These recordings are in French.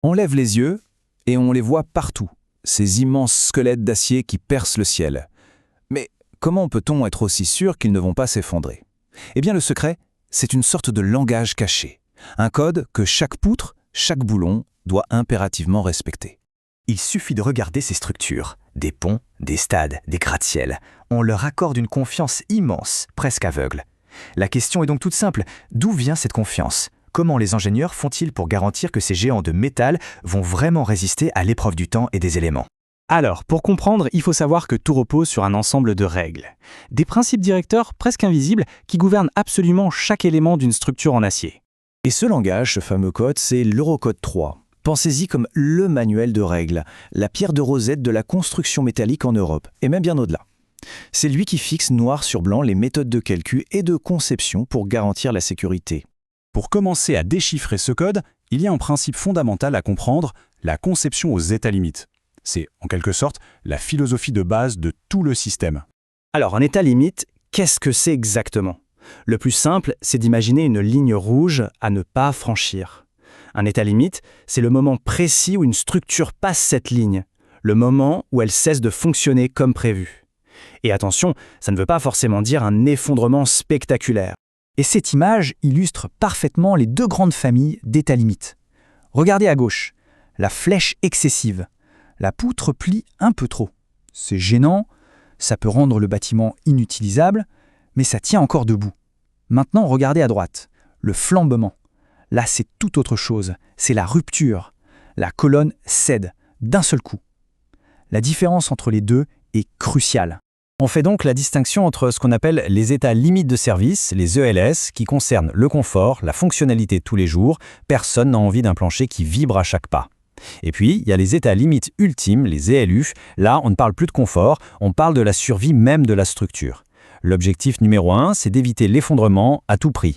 On lève les yeux et on les voit partout, ces immenses squelettes d'acier qui percent le ciel. Mais comment peut-on être aussi sûr qu'ils ne vont pas s'effondrer? Eh bien le secret, c'est une sorte de langage caché, un code que chaque poutre, chaque boulon doit impérativement respecter. Il suffit de regarder ces structures, des ponts, des stades, des gratte-ciel. On leur accorde une confiance immense, presque aveugle. La question est donc toute simple, d'où vient cette confiance? Comment les ingénieurs font-ils pour garantir que ces géants de métal vont vraiment résister à l'épreuve du temps et des éléments? Alors, pour comprendre, il faut savoir que tout repose sur un ensemble de règles. Des principes directeurs presque invisibles qui gouvernent absolument chaque élément d'une structure en acier. Et ce langage, ce fameux code, c'est l'Eurocode 3. Pensez-y comme le manuel de règles, la pierre de rosette de la construction métallique en Europe, et même bien au-delà. C'est lui qui fixe noir sur blanc les méthodes de calcul et de conception pour garantir la sécurité. Pour commencer à déchiffrer ce code, il y a un principe fondamental à comprendre, la conception aux états limites. C'est, en quelque sorte, la philosophie de base de tout le système. Alors, un état limite, qu'est-ce que c'est exactement? Le plus simple, c'est d'imaginer une ligne rouge à ne pas franchir. Un état limite, c'est le moment précis où une structure passe cette ligne, le moment où elle cesse de fonctionner comme prévu. Et attention, ça ne veut pas forcément dire un effondrement spectaculaire. Et cette image illustre parfaitement les deux grandes familles d'états limites. Regardez à gauche, la flèche excessive. La poutre plie un peu trop. C'est gênant, ça peut rendre le bâtiment inutilisable, mais ça tient encore debout. Maintenant, regardez à droite, le flambement. Là, c'est tout autre chose, c'est la rupture. La colonne cède d'un seul coup. La différence entre les deux est cruciale. On fait donc la distinction entre ce qu'on appelle les états limites de service, les ELS, qui concernent le confort, la fonctionnalité de tous les jours. Personne n'a envie d'un plancher qui vibre à chaque pas. Et puis, il y a les états limites ultimes, les ELU. Là, on ne parle plus de confort, on parle de la survie même de la structure. L'objectif numéro 1, c'est d'éviter l'effondrement à tout prix.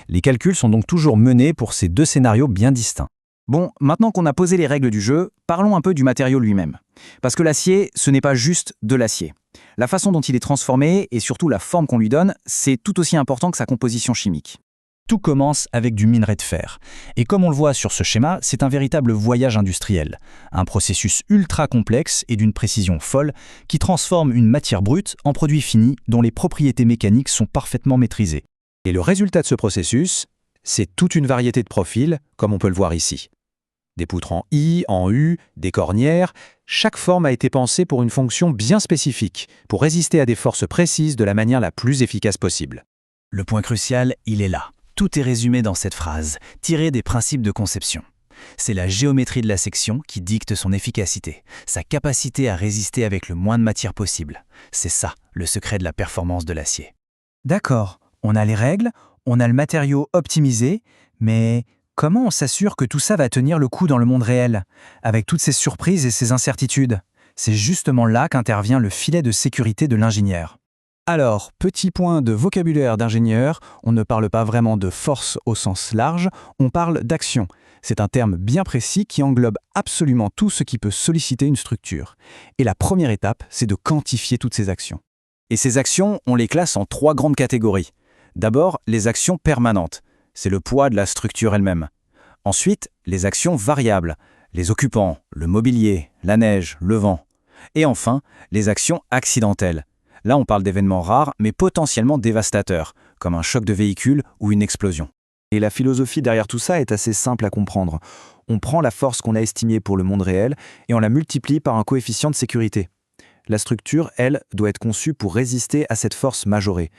Les calculs sont donc toujours menés pour ces deux scénarios bien distincts. Bon, maintenant qu'on a posé les règles du jeu, parlons un peu du matériau lui-même. Parce que l'acier, ce n'est pas juste de l'acier. La façon dont il est transformé et surtout la forme qu'on lui donne, c'est tout aussi important que sa composition chimique. Tout commence avec du minerai de fer. Et comme on le voit sur ce schéma, c'est un véritable voyage industriel. Un processus ultra complexe et d'une précision folle qui transforme une matière brute en produit fini dont les propriétés mécaniques sont parfaitement maîtrisées. Et le résultat de ce processus, c'est toute une variété de profils, comme on peut le voir ici. Des poutres en I, en U, des cornières, chaque forme a été pensée pour une fonction bien spécifique, pour résister à des forces précises de la manière la plus efficace possible. Le point crucial, il est là. Tout est résumé dans cette phrase, tirée des principes de conception. C'est la géométrie de la section qui dicte son efficacité, sa capacité à résister avec le moins de matière possible. C'est ça, le secret de la performance de l'acier. D'accord, on a les règles, on a le matériau optimisé, mais comment on s'assure que tout ça va tenir le coup dans le monde réel, avec toutes ces surprises et ces incertitudes? C'est justement là qu'intervient le filet de sécurité de l'ingénieur. Alors, petit point de vocabulaire d'ingénieur, on ne parle pas vraiment de force au sens large, on parle d'action. C'est un terme bien précis qui englobe absolument tout ce qui peut solliciter une structure. Et la première étape, c'est de quantifier toutes ces actions. Et ces actions, on les classe en 3 grandes catégories. D'abord, les actions permanentes. C'est le poids de la structure elle-même. Ensuite, les actions variables. Les occupants, le mobilier, la neige, le vent. Et enfin, les actions accidentelles. Là, on parle d'événements rares, mais potentiellement dévastateurs, comme un choc de véhicule ou une explosion. Et la philosophie derrière tout ça est assez simple à comprendre. On prend la force qu'on a estimée pour le monde réel et on la multiplie par un coefficient de sécurité. La structure, elle, doit être conçue pour résister à cette force majorée.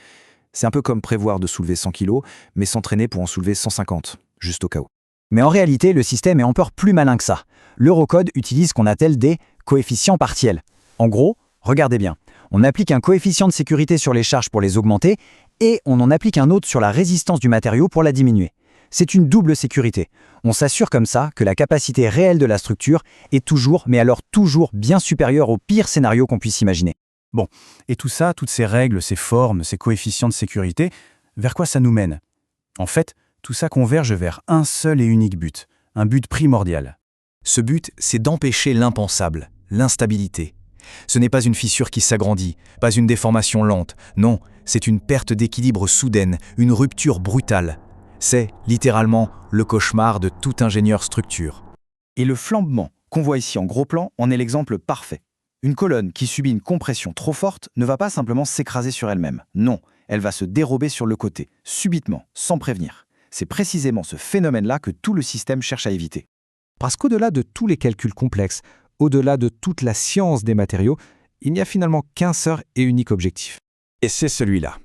C'est un peu comme prévoir de soulever 100 kg, mais s'entraîner pour en soulever 150, juste au cas où. Mais en réalité, le système est encore plus malin que ça. L'Eurocode utilise ce qu'on appelle des coefficients partiels. En gros, regardez bien. On applique un coefficient de sécurité sur les charges pour les augmenter et on en applique un autre sur la résistance du matériau pour la diminuer. C'est une double sécurité. On s'assure comme ça que la capacité réelle de la structure est toujours, mais alors toujours bien supérieure au pire scénario qu'on puisse imaginer. Bon, et tout ça, toutes ces règles, ces formes, ces coefficients de sécurité, vers quoi ça nous mène? En fait, tout ça converge vers un seul et unique but, un but primordial. Ce but, c'est d'empêcher l'impensable, l'instabilité. Ce n'est pas une fissure qui s'agrandit, pas une déformation lente, non, c'est une perte d'équilibre soudaine, une rupture brutale. C'est, littéralement, le cauchemar de tout ingénieur structure. Et le flambement, qu'on voit ici en gros plan, en est l'exemple parfait. Une colonne qui subit une compression trop forte ne va pas simplement s'écraser sur elle-même. Non, elle va se dérober sur le côté, subitement, sans prévenir. C'est précisément ce phénomène-là que tout le système cherche à éviter. Parce qu'au-delà de tous les calculs complexes, au-delà de toute la science des matériaux, il n'y a finalement qu'un seul et unique objectif. Et c'est celui-là.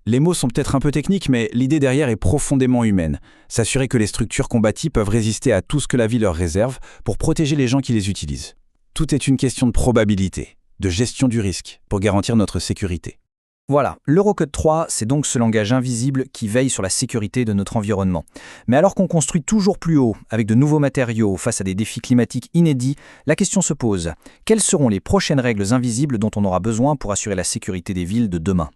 Les mots sont peut-être un peu techniques, mais l'idée derrière est profondément humaine. S'assurer que les structures qu'on bâtit peuvent résister à tout ce que la vie leur réserve pour protéger les gens qui les utilisent. Tout est une question de probabilité, de gestion du risque, pour garantir notre sécurité. Voilà, l'Eurocode 3, c'est donc ce langage invisible qui veille sur la sécurité de notre environnement. Mais alors qu'on construit toujours plus haut, avec de nouveaux matériaux, face à des défis climatiques inédits, la question se pose. Quelles seront les prochaines règles invisibles dont on aura besoin pour assurer la sécurité des villes de demain ?